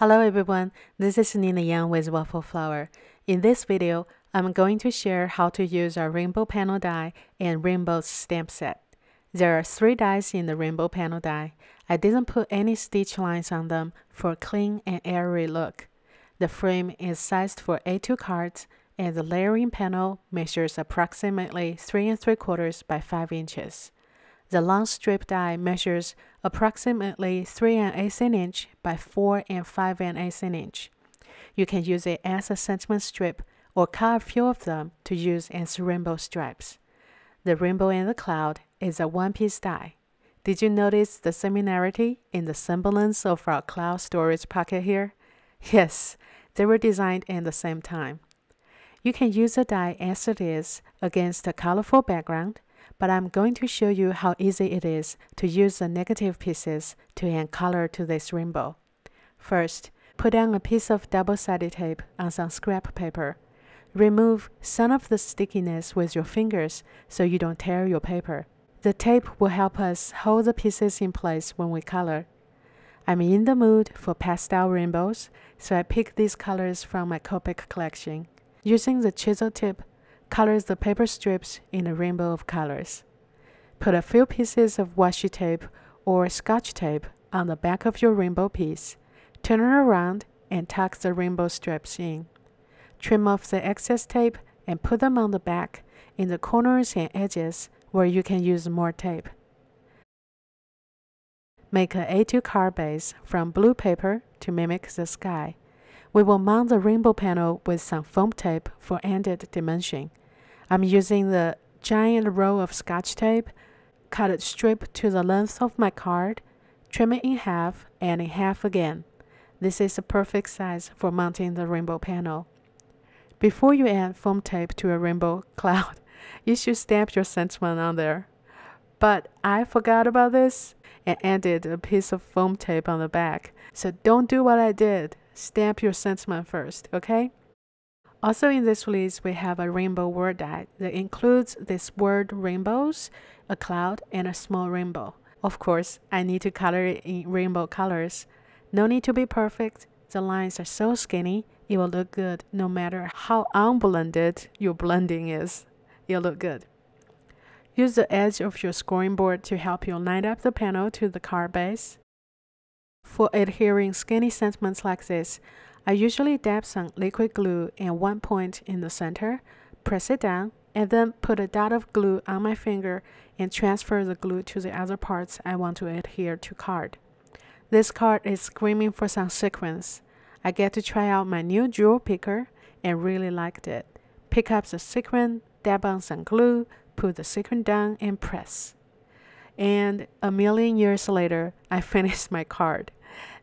Hello everyone, this is Nina Yang with Waffle Flower. In this video, I'm going to share how to use our rainbow panel die and rainbow stamp set. There are 3 dies in the rainbow panel die. I didn't put any stitch lines on them for a clean and airy look. The frame is sized for A2 cards and the layering panel measures approximately 3 3/4 by 5 inches. The long strip die measures approximately 3 1/8 inch by 4 5 1/8 inch. You can use it as a sentiment strip or cut a few of them to use as rainbow stripes. The rainbow and the cloud is a one-piece die. Did you notice the similarity in the semblance of our cloud storage pocket here? Yes, they were designed at the same time. You can use the die as it is against a colorful background, but I'm going to show you how easy it is to use the negative pieces to add color to this rainbow. First, put down a piece of double-sided tape on some scrap paper. Remove some of the stickiness with your fingers so you don't tear your paper. The tape will help us hold the pieces in place when we color. I'm in the mood for pastel rainbows, so I picked these colors from my Copic collection. Using the chisel tip, color the paper strips in a rainbow of colors. Put a few pieces of washi tape or scotch tape on the back of your rainbow piece. Turn it around and tuck the rainbow strips in. Trim off the excess tape and put them on the back in the corners and edges where you can use more tape. Make an A2 card base from blue paper to mimic the sky. We will mount the rainbow panel with some foam tape for added dimension. I'm using the giant roll of scotch tape, cut a strip to the length of my card, trim it in half and in half again. This is a perfect size for mounting the rainbow panel. Before you add foam tape to a rainbow cloud, you should stamp your sentiment on there. But I forgot about this and added a piece of foam tape on the back. So don't do what I did. Stamp your sentiment first, okay? Also in this list, we have a rainbow word die that includes this word rainbows, a cloud, and a small rainbow. Of course, I need to color it in rainbow colors. No need to be perfect. The lines are so skinny, it will look good no matter how unblended your blending is. It'll look good. Use the edge of your scoring board to help you line up the panel to the card base. For adhering skinny sentiments like this, I usually dab some liquid glue and one point in the center, press it down, and then put a dot of glue on my finger and transfer the glue to the other parts I want to adhere to card. This card is screaming for some sequins. I get to try out my new jewel picker and really liked it. Pick up the sequin, dab on some glue, put the sequin down and press. And a million years later, I finished my card.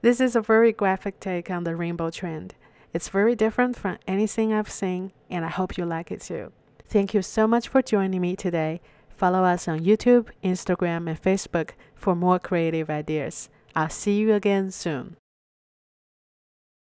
This is a very graphic take on the rainbow trend. It's very different from anything I've seen, and I hope you like it too. Thank you so much for joining me today. Follow us on YouTube, Instagram, and Facebook for more creative ideas. I'll see you again soon.